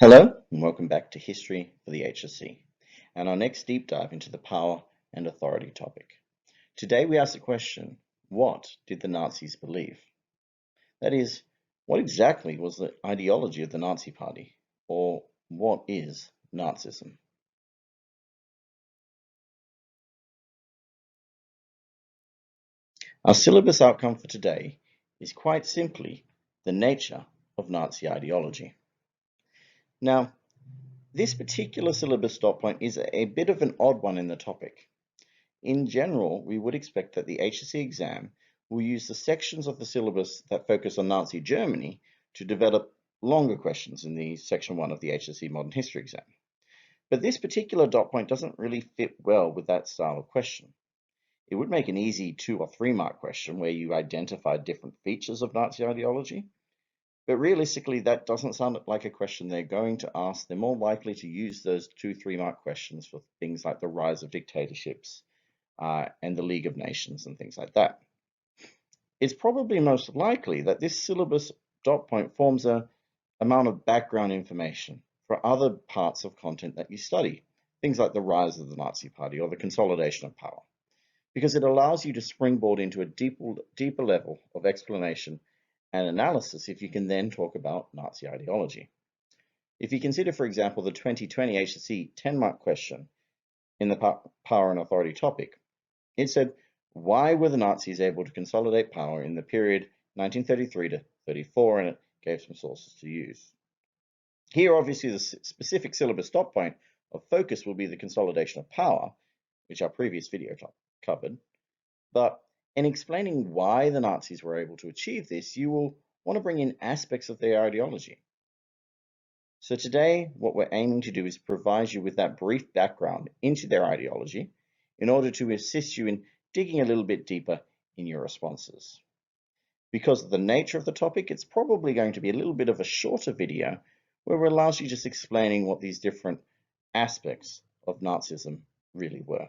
Hello and welcome back to History for the HSC and our next deep dive into the power and authority topic. Today we ask the question, what did the Nazis believe? That is, what exactly was the ideology of the Nazi Party, or what is Nazism? Our syllabus outcome for today is quite simply the nature of Nazi ideology. Now, this particular syllabus dot point is a bit of an odd one in the topic. In general, we would expect that the HSC exam will use the sections of the syllabus that focus on Nazi Germany to develop longer questions in the section 1 of the HSC Modern History exam. But this particular dot point doesn't really fit well with that style of question. It would make an easy 2 or 3 mark question where you identify different features of Nazi ideology. But realistically, that doesn't sound like a question they're going to ask. They're more likely to use those 2-3 mark questions for things like the rise of dictatorships and the League of Nations and things like that. It's probably most likely that this syllabus dot point forms an amount of background information for other parts of content that you study, things like the rise of the Nazi Party or the consolidation of power, because it allows you to springboard into a deeper level of explanation and analysis if you can then talk about Nazi ideology. If you consider, for example, the 2020 HSC 10-mark question in the power and authority topic, it said, why were the Nazis able to consolidate power in the period 1933 to 34, and it gave some sources to use. Here, obviously, the specific syllabus dot point of focus will be the consolidation of power, which our previous video covered. But in explaining why the Nazis were able to achieve this, you will want to bring in aspects of their ideology. So today, what we're aiming to do is provide you with that brief background into their ideology in order to assist you in digging a little bit deeper in your responses. Because of the nature of the topic, it's probably going to be a little bit of a shorter video where we're largely just explaining what these different aspects of Nazism really were.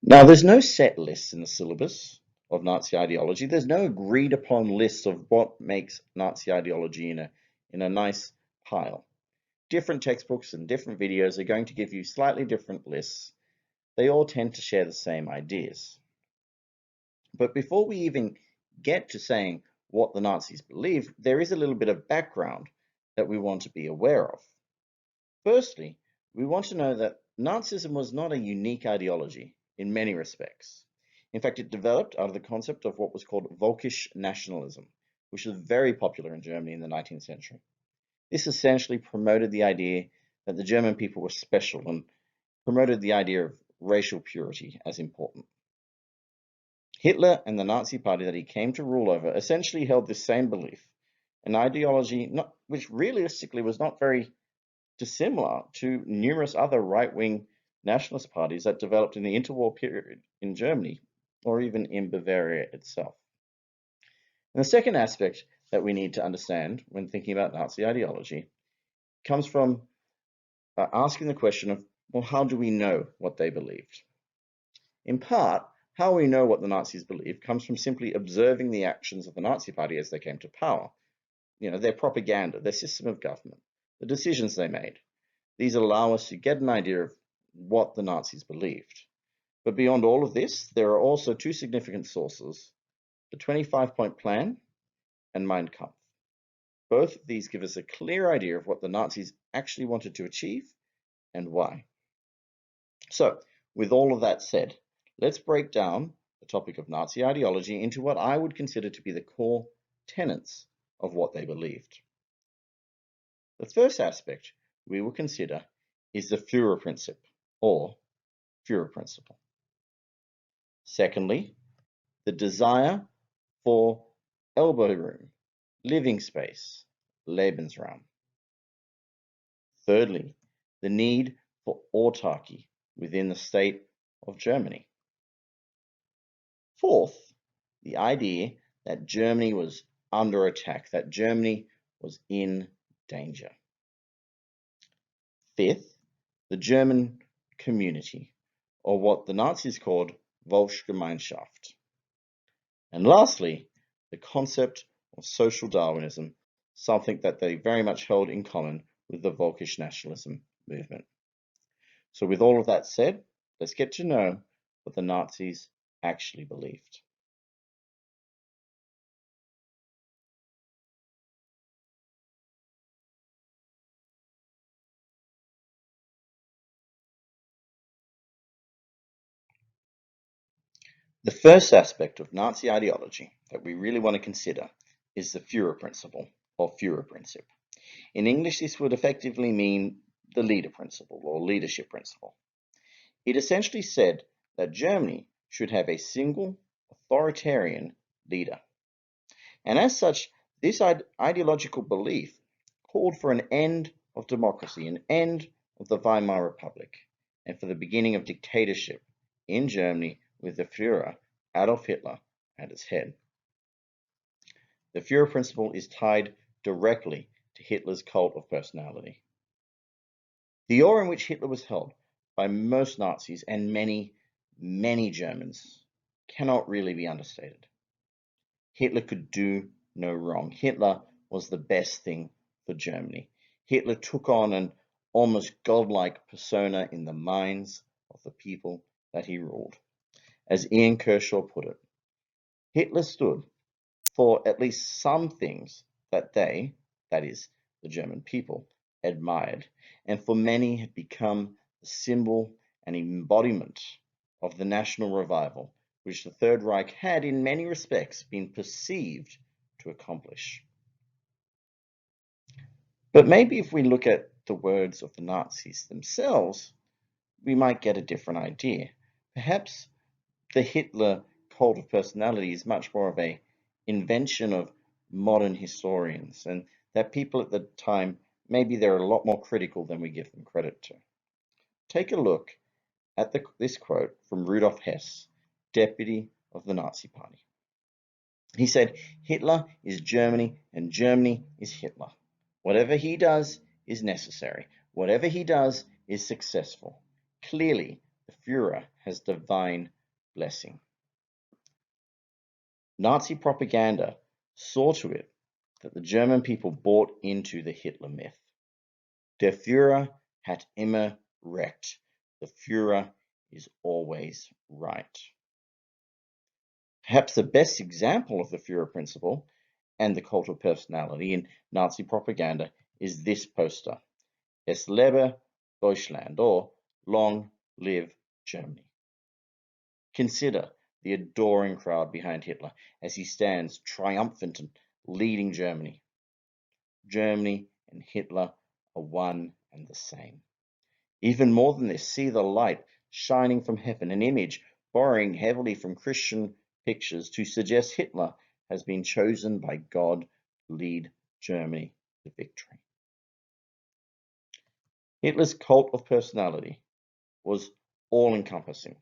Now, there's no set list in the syllabus of Nazi ideology. There's no agreed upon list of what makes Nazi ideology in a nice pile. Different textbooks and different videos are going to give you slightly different lists. They all tend to share the same ideas. But before we even get to saying what the Nazis believed, there is a little bit of background that we want to be aware of. Firstly, we want to know that Nazism was not a unique ideology in many respects. In fact, it developed out of the concept of what was called Völkisch nationalism, which was very popular in Germany in the 19th century. This essentially promoted the idea that the German people were special and promoted the idea of racial purity as important. Hitler and the Nazi Party that he came to rule over essentially held this same belief, an ideology which realistically was not very dissimilar to numerous other right-wing nationalist parties that developed in the interwar period in Germany or even in Bavaria itself. And the second aspect that we need to understand when thinking about Nazi ideology comes from asking the question of, well, how do we know what they believed? In part, how we know what the Nazis believed comes from simply observing the actions of the Nazi Party as they came to power. Their propaganda, their system of government, the decisions they made. These allow us to get an idea of what the Nazis believed. But beyond all of this, there are also 2 significant sources, the 25-point plan and Mein Kampf. Both of these give us a clear idea of what the Nazis actually wanted to achieve and why. So, with all of that said, let's break down the topic of Nazi ideology into what I would consider to be the core tenets of what they believed. The first aspect we will consider is the Fuhrerprincip, or Führer principle. Secondly, the desire for elbow room, living space, Lebensraum. Thirdly, the need for autarky within the state of Germany. Fourth, the idea that Germany was under attack, that Germany was in danger. Fifth, the German community, or what the Nazis called Volksgemeinschaft. And lastly, the concept of social Darwinism, something that they very much held in common with the Volkisch nationalism movement. So with all of that said, let's get to know what the Nazis actually believed. The first aspect of Nazi ideology that we really want to consider is the Führer principle or Führerprincip. In English, this would effectively mean the leader principle or leadership principle. It essentially said that Germany should have a single authoritarian leader. And as such, this ideological belief called for an end of democracy, an end of the Weimar Republic, and for the beginning of dictatorship in Germany with the Führer, Adolf Hitler, at its head. The Führer principle is tied directly to Hitler's cult of personality. The awe in which Hitler was held by most Nazis and many, many Germans cannot really be understated. Hitler could do no wrong. Hitler was the best thing for Germany. Hitler took on an almost godlike persona in the minds of the people that he ruled. As Ian Kershaw put it, Hitler stood for at least some things that they, that is, the German people, admired, and for many had become the symbol and embodiment of the national revival which the Third Reich had in many respects been perceived to accomplish. But maybe if we look at the words of the Nazis themselves, we might get a different idea. Perhaps the Hitler cult of personality is much more of an invention of modern historians, and that people at the time, maybe they're a lot more critical than we give them credit to. Take a look at this quote from Rudolf Hess, deputy of the Nazi Party. He said, "Hitler is Germany and Germany is Hitler. Whatever he does is necessary. Whatever he does is successful. Clearly, the Führer has divine blessing." Nazi propaganda saw to it that the German people bought into the Hitler myth. Der Führer hat immer recht. The Führer is always right. Perhaps the best example of the Führer principle and the cult of personality in Nazi propaganda is this poster, Es lebe Deutschland, or Long Live Germany. Consider the adoring crowd behind Hitler as he stands triumphant and leading Germany. Germany and Hitler are one and the same. Even more than this, see the light shining from heaven, an image borrowing heavily from Christian pictures to suggest Hitler has been chosen by God to lead Germany to victory. Hitler's cult of personality was all-encompassing.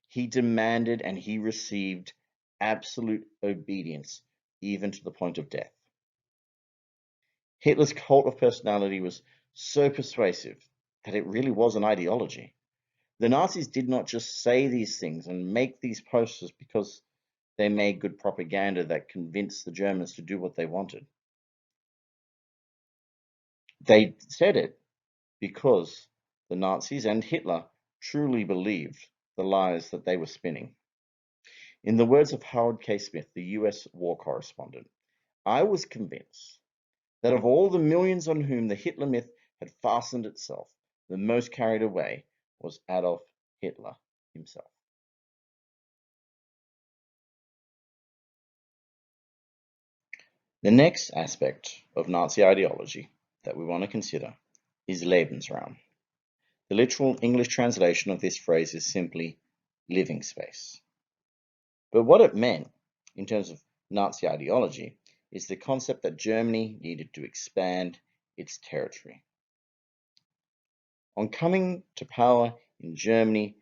He demanded and he received absolute obedience, even to the point of death. Hitler's cult of personality was so persuasive that it really was an ideology. The Nazis did not just say these things and make these posters because they made good propaganda that convinced the Germans to do what they wanted. They said it because the Nazis and Hitler truly believed the lies that they were spinning. In the words of Howard K. Smith, the US war correspondent, "I was convinced that of all the millions on whom the Hitler myth had fastened itself, the most carried away was Adolf Hitler himself." The next aspect of Nazi ideology that we want to consider is Lebensraum. The literal English translation of this phrase is simply living space. But what it meant in terms of Nazi ideology is the concept that Germany needed to expand its territory. On coming to power in Germany,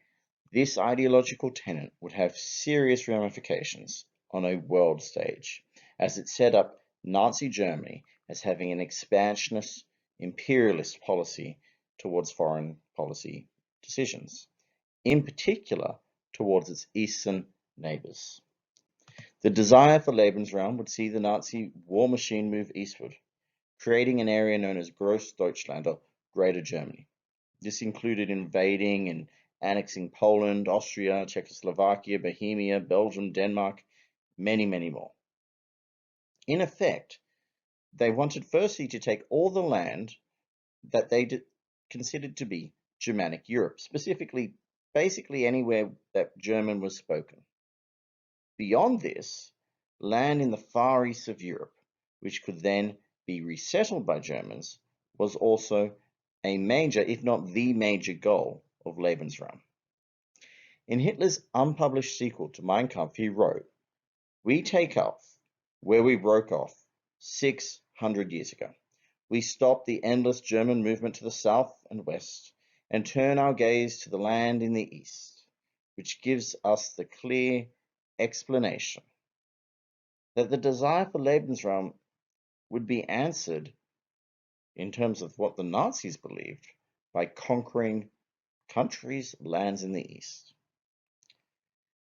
this ideological tenet would have serious ramifications on a world stage, as it set up Nazi Germany as having an expansionist, imperialist policy towards foreign policy decisions, in particular towards its eastern neighbors. The desire for Lebensraum would see the Nazi war machine move eastward, creating an area known as Großdeutschland, or Greater Germany. This included invading and annexing Poland, Austria, Czechoslovakia, Bohemia, Belgium, Denmark, many, many more. In effect, they wanted firstly to take all the land that they considered to be Germanic Europe, specifically, basically anywhere that German was spoken. Beyond this, land in the far east of Europe, which could then be resettled by Germans, was also a major, if not the major goal of Lebensraum. In Hitler's unpublished sequel to Mein Kampf, he wrote, "We take off where we broke off 600 years ago. We stop the endless German movement to the south and west and turn our gaze to the land in the east, which gives us the clear explanation that the desire for Lebensraum would be answered in terms of what the Nazis believed by conquering countries, lands in the east."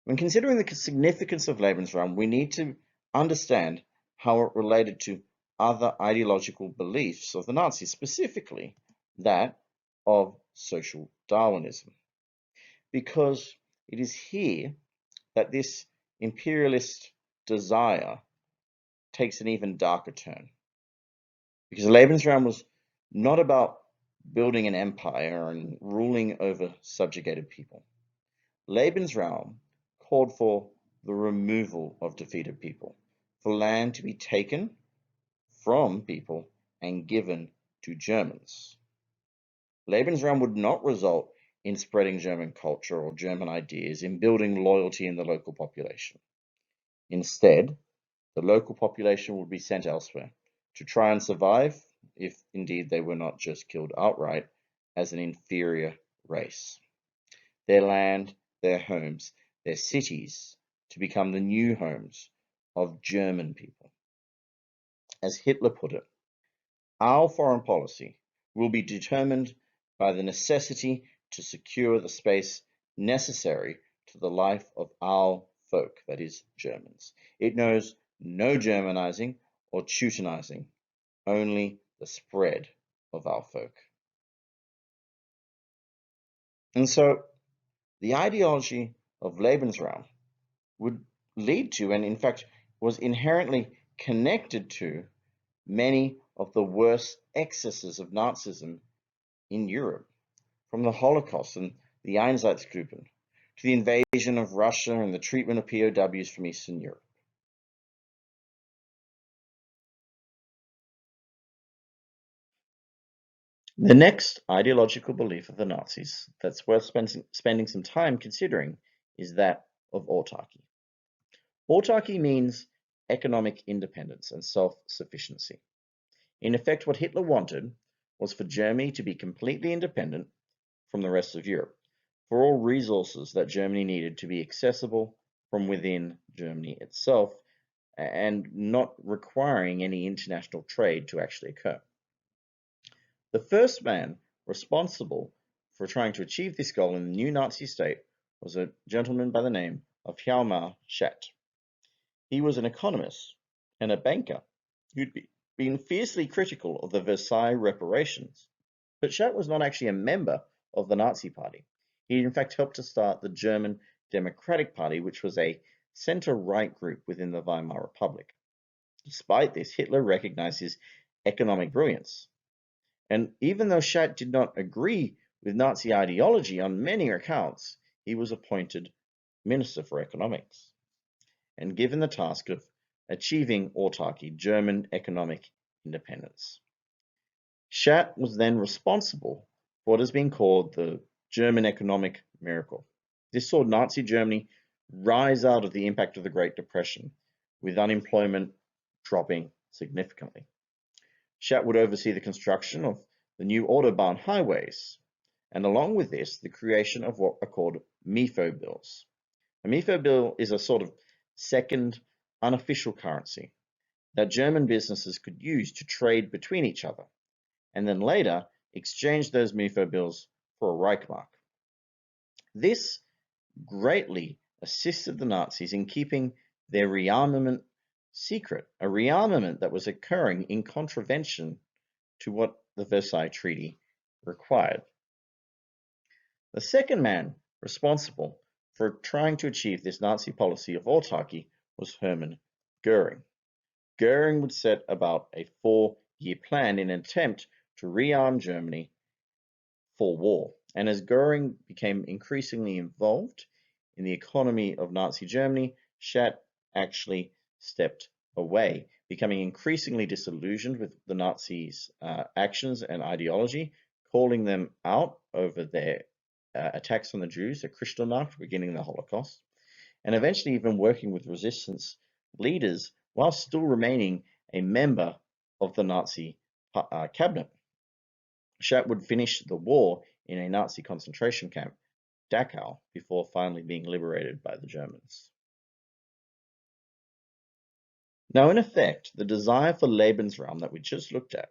When considering the significance of Lebensraum, we need to understand how it related to other ideological beliefs of the Nazis, specifically that of social Darwinism, because it is here that this imperialist desire takes an even darker turn. Because Lebensraum was not about building an empire and ruling over subjugated people. Lebensraum called for the removal of defeated people, for land to be taken from people and given to Germans. Lebensraum would not result in spreading German culture or German ideas, in building loyalty in the local population. Instead, the local population would be sent elsewhere to try and survive, if indeed they were not just killed outright, as an inferior race. Their land, their homes, their cities to become the new homes of German people. As Hitler put it, "Our foreign policy will be determined by the necessity to secure the space necessary to the life of our folk," that is, Germans. It knows no Germanizing or Teutonizing, only the spread of our folk. And so, the ideology of Lebensraum would lead to, and in fact was inherently connected to, many of the worst excesses of Nazism in Europe, from the Holocaust and the Einsatzgruppen to the invasion of Russia and the treatment of POWs from Eastern Europe. The next ideological belief of the Nazis that's worth spending some time considering is that of autarky. Autarky means economic independence and self-sufficiency. In effect, what Hitler wanted was for Germany to be completely independent from the rest of Europe, for all resources that Germany needed to be accessible from within Germany itself, and not requiring any international trade to actually occur. The first man responsible for trying to achieve this goal in the new Nazi state was a gentleman by the name of Hjalmar Schacht. He was an economist and a banker who'd been fiercely critical of the Versailles reparations. But Schacht was not actually a member of the Nazi Party. He in fact helped to start the German Democratic Party, which was a center-right group within the Weimar Republic. Despite this, Hitler recognized his economic brilliance. And even though Schacht did not agree with Nazi ideology on many accounts, he was appointed Minister for Economics and given the task of achieving autarky, German economic independence. Schacht was then responsible for what has been called the German economic miracle. This saw Nazi Germany rise out of the impact of the Great Depression, with unemployment dropping significantly. Schacht would oversee the construction of the new Autobahn highways, and along with this, the creation of what are called MIFO bills. A MIFO bill is a sort of second unofficial currency that German businesses could use to trade between each other, and then later exchange those MIFO bills for a Reichmark. This greatly assisted the Nazis in keeping their rearmament secret, a rearmament that was occurring in contravention to what the Versailles Treaty required. The second man responsible for trying to achieve this Nazi policy of autarky was Hermann Goering. Goering would set about a 4-year plan in an attempt to rearm Germany for war. And as Goering became increasingly involved in the economy of Nazi Germany, Schacht actually stepped away, becoming increasingly disillusioned with the Nazis' actions and ideology, calling them out over their attacks on the Jews at Kristallnacht, beginning the Holocaust, and eventually even working with resistance leaders while still remaining a member of the Nazi cabinet. Schacht would finish the war in a Nazi concentration camp, Dachau, before finally being liberated by the Germans. Now, in effect, the desire for Lebensraum that we just looked at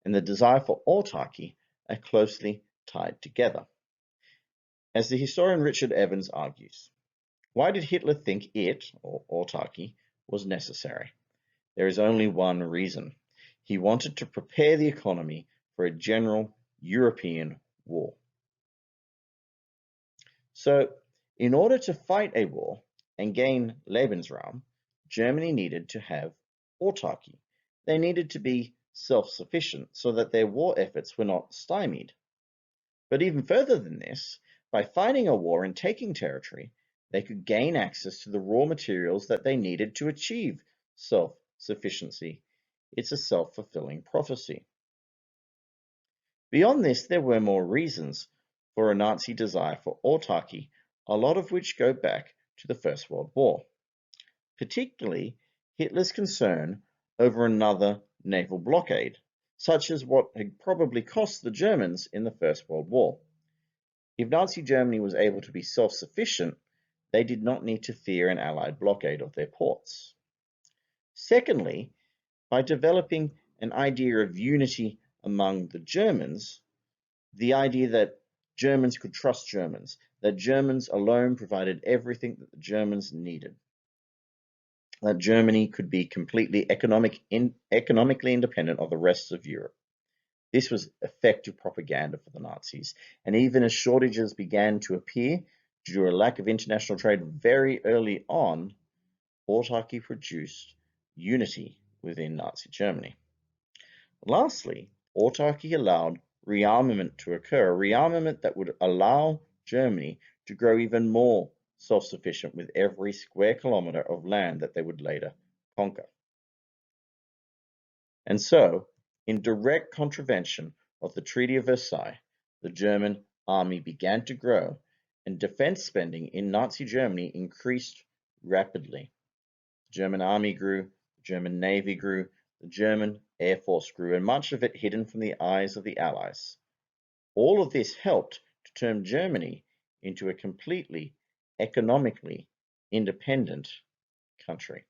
and the desire for autarky are closely tied together. As the historian Richard Evans argues, why did Hitler think it, or autarky, was necessary? There is only one reason. He wanted to prepare the economy for a general European war. So, in order to fight a war and gain Lebensraum, Germany needed to have autarky. They needed to be self-sufficient so that their war efforts were not stymied. But even further than this, by fighting a war and taking territory, they could gain access to the raw materials that they needed to achieve self-sufficiency. It's a self-fulfilling prophecy. Beyond this, there were more reasons for a Nazi desire for autarky, a lot of which go back to the First World War, particularly Hitler's concern over another naval blockade, such as what had probably cost the Germans in the First World War. If Nazi Germany was able to be self-sufficient, they did not need to fear an Allied blockade of their ports. Secondly, by developing an idea of unity among the Germans, the idea that Germans could trust Germans, that Germans alone provided everything that the Germans needed, that Germany could be completely economically independent of the rest of Europe. This was effective propaganda for the Nazis, and even as shortages began to appear due to a lack of international trade very early on, autarky produced unity within Nazi Germany. Lastly, autarky allowed rearmament to occur, a rearmament that would allow Germany to grow even more self-sufficient with every square kilometer of land that they would later conquer. And so, in direct contravention of the Treaty of Versailles, the German army began to grow, and defense spending in Nazi Germany increased rapidly. The German army grew, the German navy grew, the German air force grew, and much of it hidden from the eyes of the Allies. All of this helped to turn Germany into a completely economically independent country.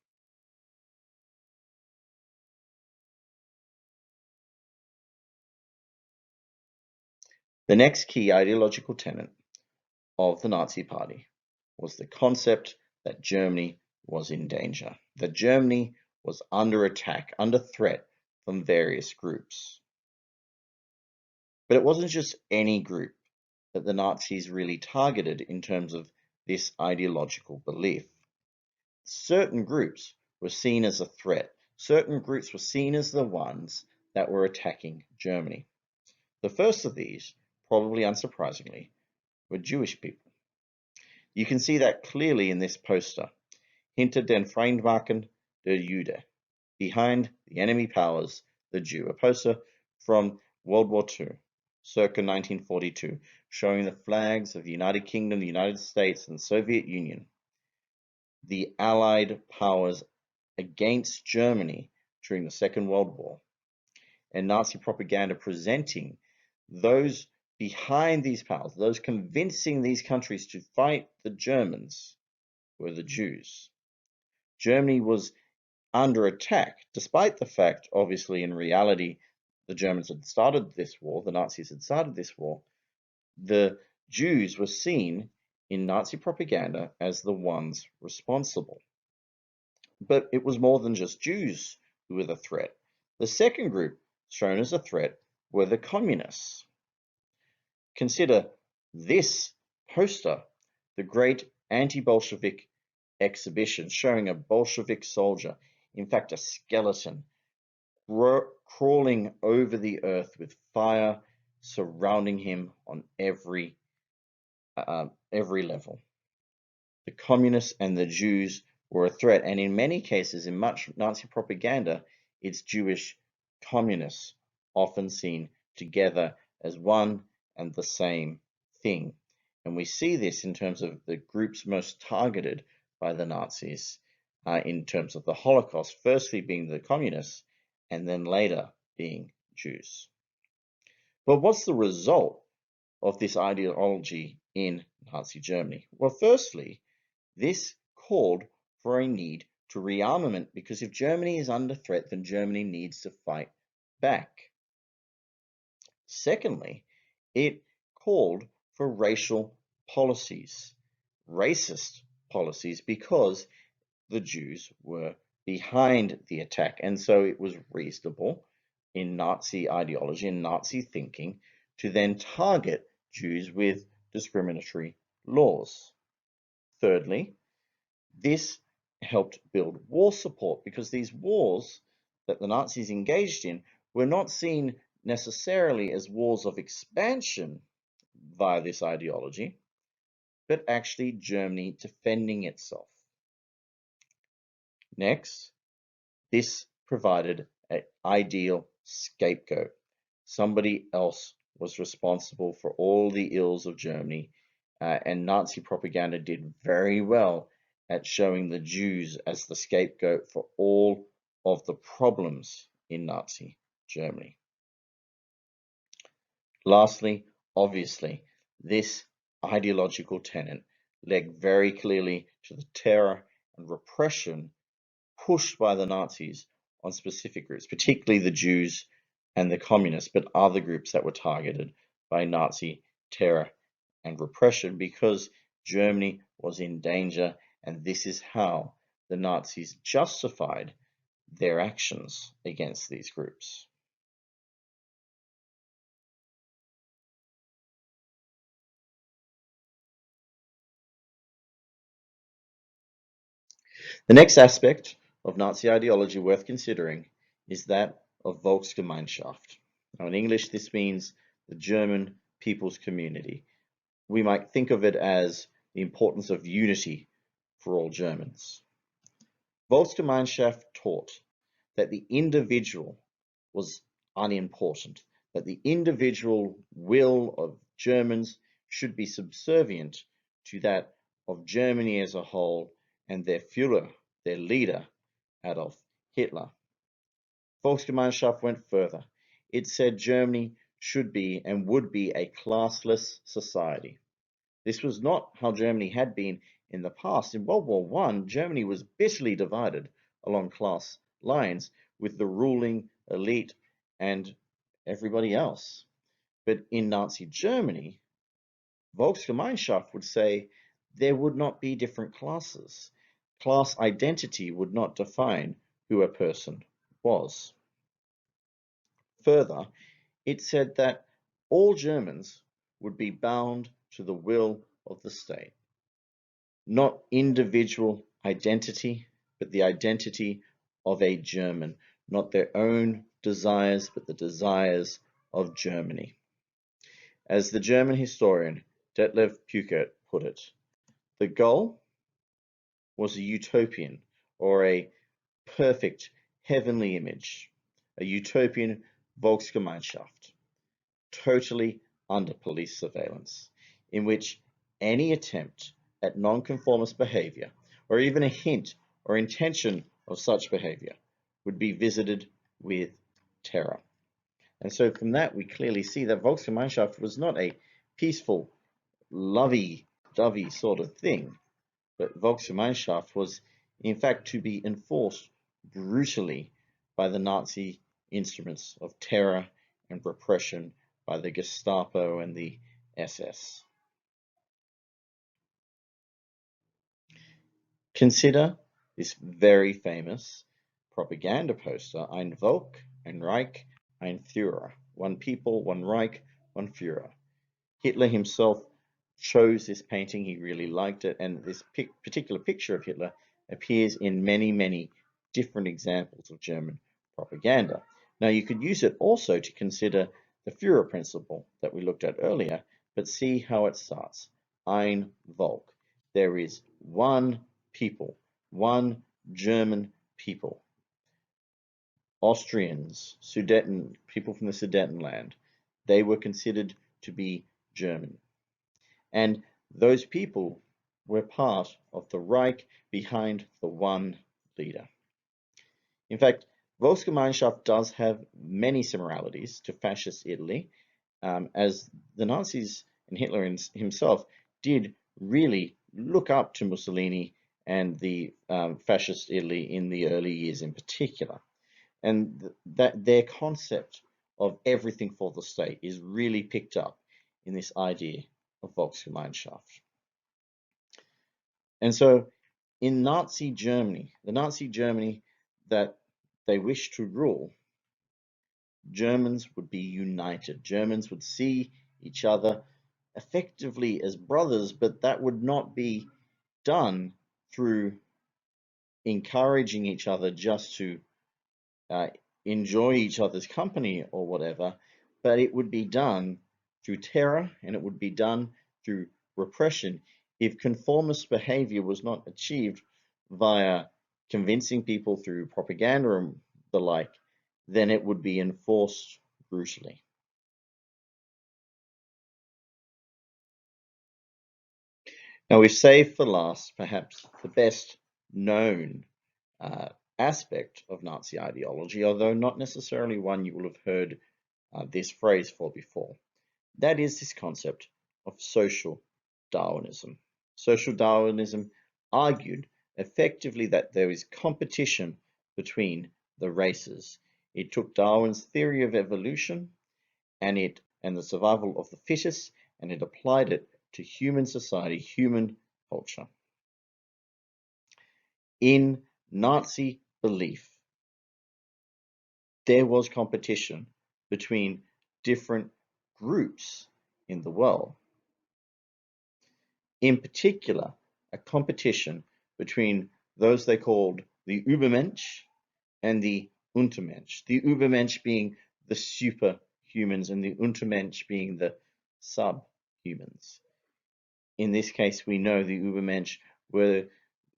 The next key ideological tenet of the Nazi Party was the concept that Germany was in danger, that Germany was under attack, under threat from various groups. But it wasn't just any group that the Nazis really targeted in terms of this ideological belief. Certain groups were seen as a threat. Certain groups were seen as the ones that were attacking Germany. The first of these, probably unsurprisingly, were Jewish people. You can see that clearly in this poster, Hinter den Feindmarken der Jude, behind the enemy powers, the Jew, a poster from World War II, circa 1942, showing the flags of the United Kingdom, the United States, and the Soviet Union, the Allied powers against Germany during the Second World War, and Nazi propaganda presenting those behind these powers, those convincing these countries to fight the Germans, were the Jews. Germany was under attack, despite the fact, obviously, in reality, the Germans had started this war, the Nazis had started this war. The Jews were seen in Nazi propaganda as the ones responsible. But it was more than just Jews who were the threat. The second group shown as a threat were the communists. Consider this poster, the Great Anti-Bolshevik Exhibition, showing a Bolshevik soldier, in fact a skeleton, crawling over the earth with fire surrounding him on every level. The communists and the Jews were a threat, and in many cases, in much Nazi propaganda, it's Jewish communists often seen together as one and the same thing. And we see this in terms of the groups most targeted by the Nazis in terms of the Holocaust, firstly being the communists, and then later being Jews. But what's the result of this ideology in Nazi Germany? Well, firstly, this called for a need to rearmament, because if Germany is under threat, then Germany needs to fight back. Secondly, it called for racial policies, racist policies, because the Jews were behind the attack. And so it was reasonable in Nazi ideology and Nazi thinking to then target Jews with discriminatory laws. Thirdly, this helped build war support, because these wars that the Nazis engaged in were not seen necessarily as wars of expansion via this ideology, but actually Germany defending itself. Next, this provided an ideal scapegoat. Somebody else was responsible for all the ills of Germany, and Nazi propaganda did very well at showing the Jews as the scapegoat for all of the problems in Nazi Germany. Lastly, obviously, this ideological tenet led very clearly to the terror and repression pushed by the Nazis on specific groups, particularly the Jews and the communists, but other groups that were targeted by Nazi terror and repression, because Germany was in danger, and this is how the Nazis justified their actions against these groups. The next aspect of Nazi ideology worth considering is that of Volksgemeinschaft. Now, in English, this means the German people's community. We might think of it as the importance of unity for all Germans. Volksgemeinschaft taught that the individual was unimportant, that the individual will of Germans should be subservient to that of Germany as a whole and their Führer, their leader, Adolf Hitler. Volksgemeinschaft went further. It said Germany should be and would be a classless society. This was not how Germany had been in the past. In World War I, Germany was bitterly divided along class lines, with the ruling elite and everybody else. But in Nazi Germany, Volksgemeinschaft would say there would not be different classes. Class identity would not define who a person was. Further, it said that all Germans would be bound to the will of the state. Not individual identity, but the identity of a German, not their own desires, but the desires of Germany. As the German historian Detlef Peukert put it, the goal was a utopian or a perfect heavenly image, a utopian Volksgemeinschaft, totally under police surveillance, in which any attempt at nonconformist behavior, or even a hint or intention of such behavior, would be visited with terror. And so from that, we clearly see that Volksgemeinschaft was not a peaceful, lovey-dovey sort of thing, but Volksgemeinschaft was, in fact, to be enforced brutally by the Nazi instruments of terror and repression by the Gestapo and the SS. Consider this very famous propaganda poster, Ein Volk, ein Reich, ein Führer, one people, one Reich, one Führer. Hitler himself chose this painting, he really liked it, and this particular picture of Hitler appears in many, many different examples of German propaganda. Now, you could use it also to consider the Fuhrerprincip that we looked at earlier, but see how it starts. Ein Volk. There is one people, one German people. Austrians, Sudeten, people from the Sudetenland, they were considered to be German. And those people were part of the Reich behind the one leader. In fact, Volksgemeinschaft does have many similarities to fascist Italy, as the Nazis and Hitler himself did really look up to Mussolini and the fascist Italy in the early years in particular. And that their concept of everything for the state is really picked up in this idea of Volksgemeinschaft. And so in Nazi Germany, the Nazi Germany that they wished to rule, Germans would be united. Germans would see each other effectively as brothers, but that would not be done through encouraging each other just to enjoy each other's company or whatever, but it would be done through terror and it would be done through repression. If conformist behavior was not achieved via convincing people through propaganda and the like, then it would be enforced brutally. Now, we've saved for last perhaps the best known aspect of Nazi ideology, although not necessarily one you will have heard this phrase for before. That is this concept of social Darwinism. Social Darwinism argued effectively that there is competition between the races. It took Darwin's theory of evolution and the survival of the fittest, and it applied it to human society, human culture. In Nazi belief, there was competition between different groups in the world. In particular, a competition between those they called the Übermensch and the Untermensch. The Übermensch being the superhumans and the Untermensch being the subhumans. In this case, we know the Übermensch were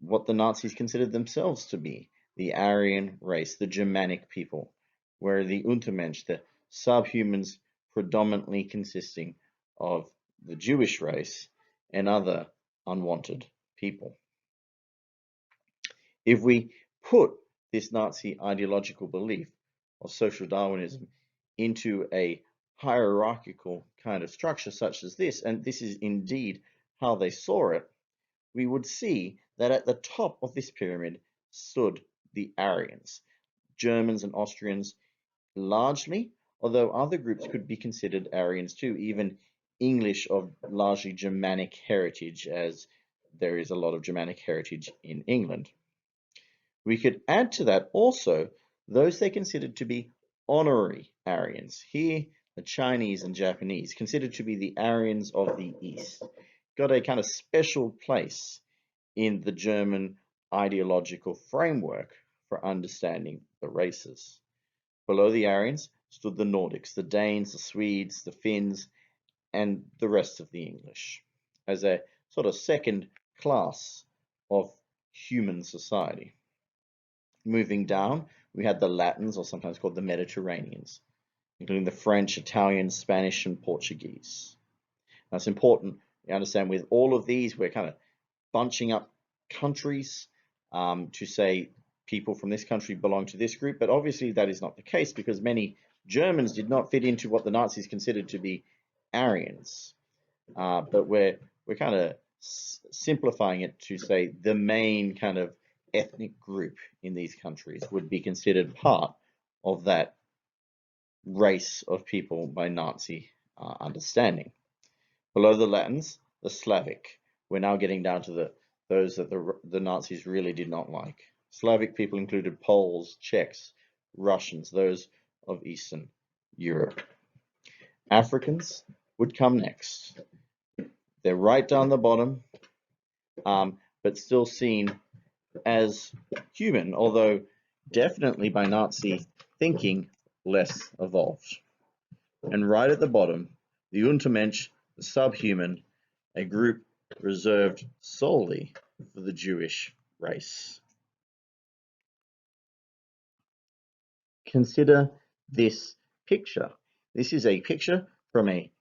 what the Nazis considered themselves to be, the Aryan race, the Germanic people, where the Untermensch, the subhumans, predominantly consisting of the Jewish race and other unwanted people. If we put this Nazi ideological belief of social Darwinism into a hierarchical kind of structure such as this, and this is indeed how they saw it, we would see that at the top of this pyramid stood the Aryans, Germans and Austrians largely, although other groups could be considered Aryans too, even English of largely Germanic heritage, as there is a lot of Germanic heritage in England. We could add to that also those they considered to be honorary Aryans. Here, the Chinese and Japanese, considered to be the Aryans of the East, got a kind of special place in the German ideological framework for understanding the races. Below the Aryans stood the Nordics, the Danes, the Swedes, the Finns, and the rest of the English, as a sort of second class of human society. Moving down, we had the Latins, or sometimes called the Mediterraneans, including the French, Italian, Spanish, and Portuguese. Now, it's important you understand with all of these, we're kind of bunching up countries to say people from this country belong to this group, but obviously that is not the case because many Germans did not fit into what the Nazis considered to be Aryans. But we're kind of simplifying it to say the main kind of ethnic group in these countries would be considered part of that race of people by Nazi understanding. Below the Latins, the Slavic. We're now getting down to the those that the Nazis really did not like. Slavic people included Poles, Czechs, Russians, those of Eastern Europe. Africans would come next. They're right down the bottom, but still seen as human, although definitely by Nazi thinking less evolved. And right at the bottom, the Untermensch, the subhuman, a group reserved solely for the Jewish race. Consider this picture. This is a picture from a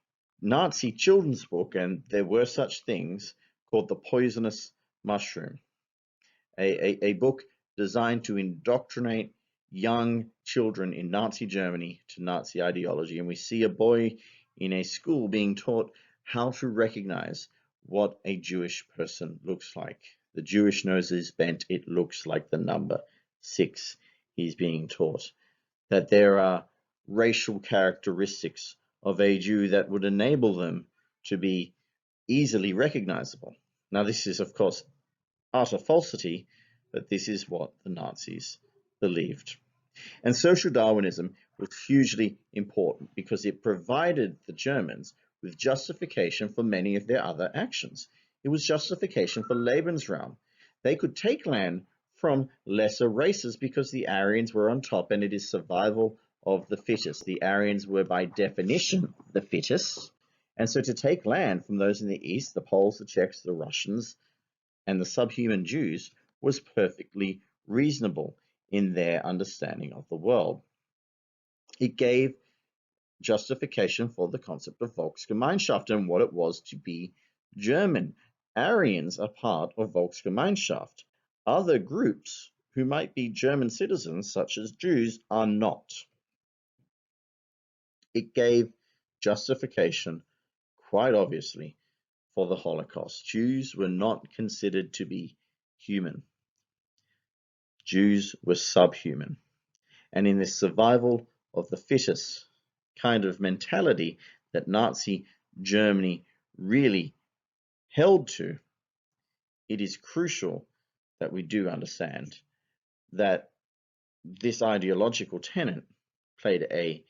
Nazi children's book, and there were such things, called The Poisonous Mushroom, a book designed to indoctrinate young children in Nazi Germany to Nazi ideology. And we see a boy in a school being taught how to recognize what a Jewish person looks like. The Jewish nose is bent, it looks like the number 6. He's being taught that there are racial characteristics of a Jew that would enable them to be easily recognizable. Now, this is, of course, utter falsity, but this is what the Nazis believed. And social Darwinism was hugely important because it provided the Germans with justification for many of their other actions. It was justification for Lebensraum. They could take land from lesser races because the Aryans were on top, and it is survival of the fittest. The Aryans were by definition the fittest, and so to take land from those in the east, the Poles, the Czechs, the Russians, and the subhuman Jews, was perfectly reasonable in their understanding of the world. It gave justification for the concept of Volksgemeinschaft and what it was to be German. Aryans are part of Volksgemeinschaft. Other groups who might be German citizens, such as Jews, are not. It gave justification, quite obviously, for the Holocaust. Jews were not considered to be human. Jews were subhuman. And in this survival of the fittest kind of mentality that Nazi Germany really held to, it is crucial that we do understand that this ideological tenet played a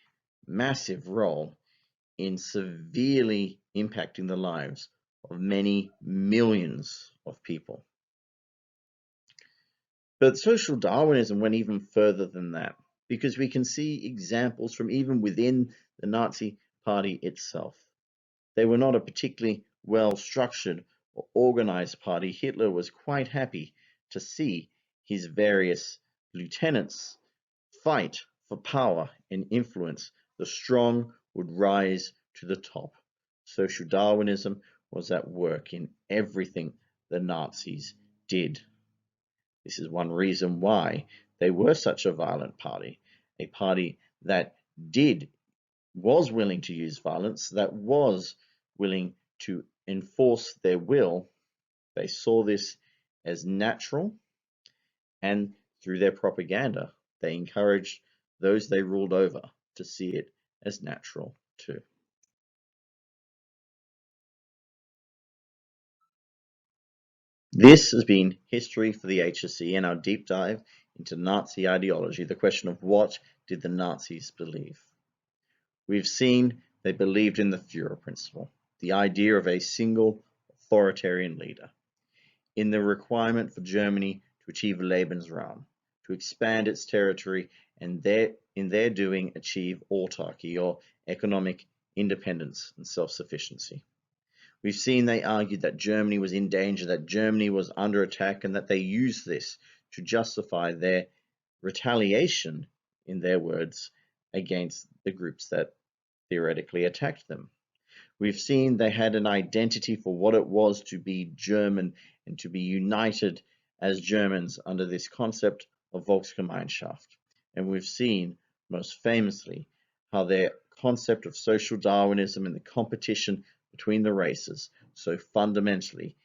massive role in severely impacting the lives of many millions of people. But social Darwinism went even further than that, because we can see examples from even within the Nazi Party itself. They were not a particularly well-structured or organized party. Hitler was quite happy to see his various lieutenants fight for power and influence. The strong would rise to the top. Social Darwinism was at work in everything the Nazis did. This is one reason why they were such a violent party, a party that was willing to use violence, that was willing to enforce their will. They saw this as natural, and through their propaganda, they encouraged those they ruled over to see it as natural too. This has been History for the HSC and our deep dive into Nazi ideology, the question of what did the Nazis believe. We've seen they believed in the Fuhrerprincip, the idea of a single authoritarian leader, in the requirement for Germany to achieve Lebensraum, to expand its territory and in their doing achieve autarky, or economic independence and self-sufficiency. We've seen they argued that Germany was in danger, that Germany was under attack, and that they used this to justify their retaliation, in their words, against the groups that theoretically attacked them. We've seen they had an identity for what it was to be German and to be united as Germans under this concept of Volksgemeinschaft. And we've seen, most famously, how their concept of social Darwinism and the competition between the races so fundamentally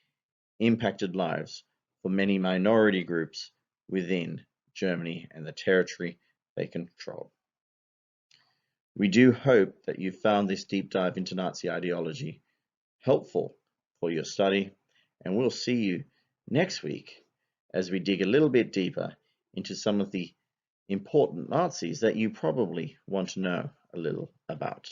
impacted lives for many minority groups within Germany and the territory they controlled. We do hope that you found this deep dive into Nazi ideology helpful for your study, and we'll see you next week as we dig a little bit deeper into some of the important Nazis that you probably want to know a little about.